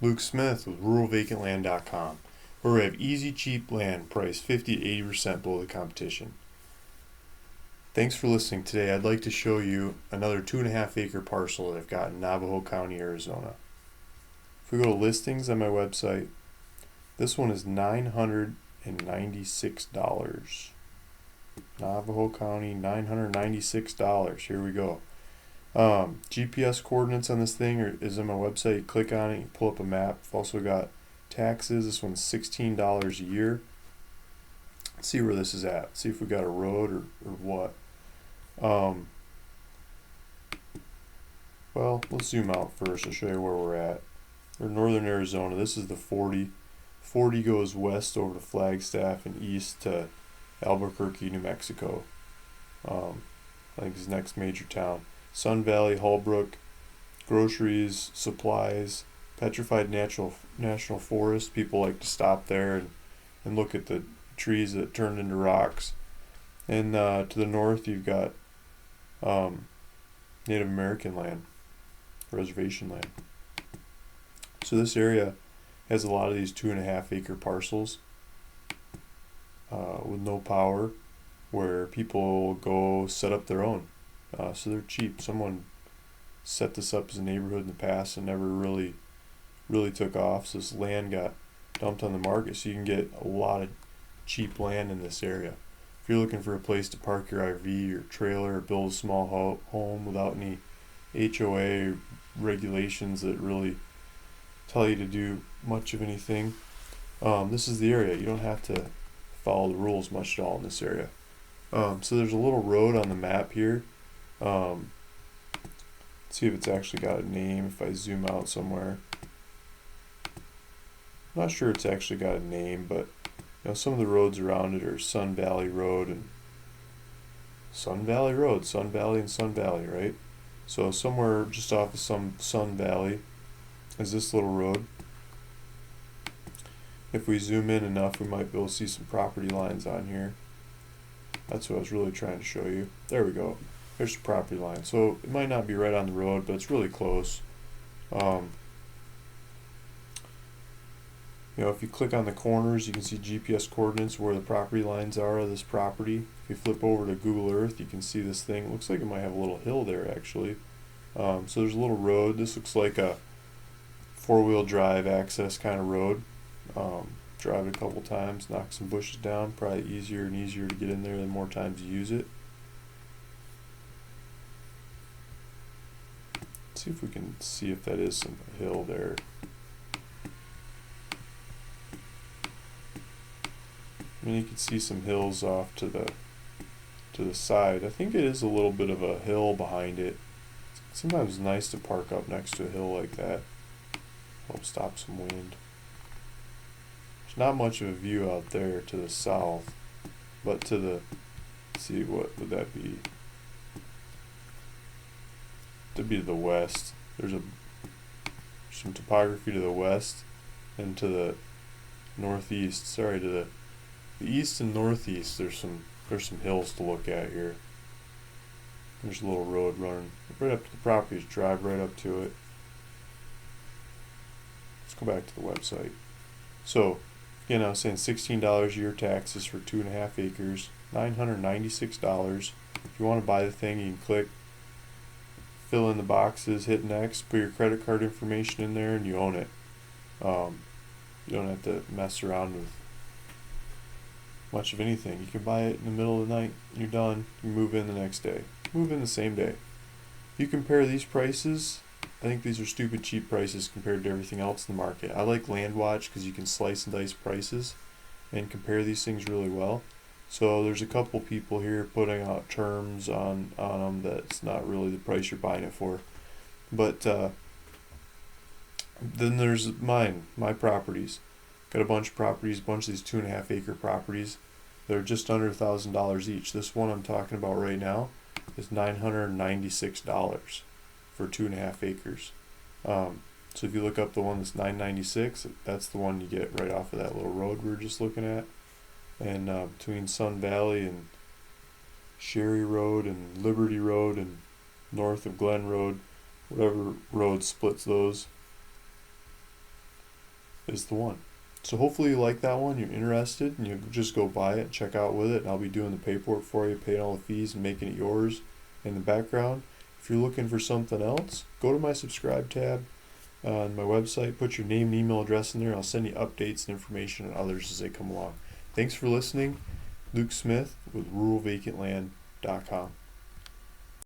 Luke Smith with RuralVacantLand.com, where we have easy, cheap land priced 50 to 80% below the competition. Thanks for listening today. I'd like to show you another 2.5 acre parcel that I've got in Navajo County, Arizona. If we go to listings on my website, this one is $996. Navajo County, $996. Here we go. GPS coordinates on this thing is on my website. You click on it, you pull up a map. I've also got taxes. This one's $16 a year. Let's see where this is at. See if we got a road or what. Well, let's zoom out first. I'll show you where we're at. We're in northern Arizona. This is the 40. 40 goes west over to Flagstaff and east to Albuquerque, New Mexico. I think is the next major town. Sun Valley, Holbrook, groceries, supplies, petrified national forest. People like to stop there and look at the trees that turned into rocks. And to the north, you've got Native American land, reservation land. So this area has a lot of these 2.5 acre parcels with no power, where people go set up their own. So they're cheap. Someone set this up as a neighborhood in the past and never really took off. So this land got dumped on the market. So you can get a lot of cheap land in this area. If you're looking for a place to park your RV or trailer or build a small home without any HOA regulations that really tell you to do much of anything, this is the area. You don't have to follow the rules much at all in this area. So there's a little road on the map here. Let's see if it's actually got a name. If I zoom out somewhere, I'm not sure it's actually got a name, but some of the roads around it are Sun Valley Road and Sun Valley Road, Sun Valley and Sun Valley, right? So somewhere just off of some Sun Valley is this little road. If we zoom in enough, we might be able to see some property lines on here. That's what I was really trying to show you. There we go. There's the property line. So it might not be right on the road, but it's really close. If you click on the corners, you can see GPS coordinates where the property lines are of this property. If you flip over to Google Earth, you can see this thing. It looks like it might have a little hill there, actually. So there's a little road. This looks like a four-wheel drive access kind of road. Drive it a couple times, knock some bushes down. Probably easier and easier to get in there the more times you use it. Let's see if we can see if that is some hill there. I mean, you can see some hills off to the side. I think it is a little bit of a hill behind it. Sometimes it's nice to park up next to a hill like that. Help stop some wind. There's not much of a view out there to the south, but to the, let's see, what would that be? To be to the west. There's some topography to the west and to the northeast. Sorry, to the east and northeast. There's some hills to look at here. There's a little road running right up to the property. Just drive right up to it. Let's go back to the website. So again, I was saying $16 a year taxes for 2.5 acres, $996. If you want to buy the thing, you can click, fill in the boxes, hit next, put your credit card information in there, and you own it. You don't have to mess around with much of anything. You can buy it in the middle of the night, you're done, you move in the next day. Move in the same day. If you compare these prices, I think these are stupid cheap prices compared to everything else in the market. I like LandWatch because you can slice and dice prices and compare these things really well. So there's a couple people here putting out terms on them that's not really the price you're buying it for. But then there's my properties. Got a bunch of properties, a bunch of these 2.5 acre properties. They're just under $1,000 each. This one I'm talking about right now is $996 for 2.5 acres. So if you look up the one that's $996, that's the one you get right off of that little road we were just looking at. And between Sun Valley and Sherry Road and Liberty Road and north of Glen Road, whatever road splits those, is the one. So hopefully you like that one, you're interested, and you'll just go buy it, check out with it, and I'll be doing the paperwork for you, paying all the fees and making it yours in the background. If you're looking for something else, go to my subscribe tab on my website, put your name and email address in there. I'll send you updates and information on others as they come along. Thanks for listening. Luke Smith with ruralvacantland.com.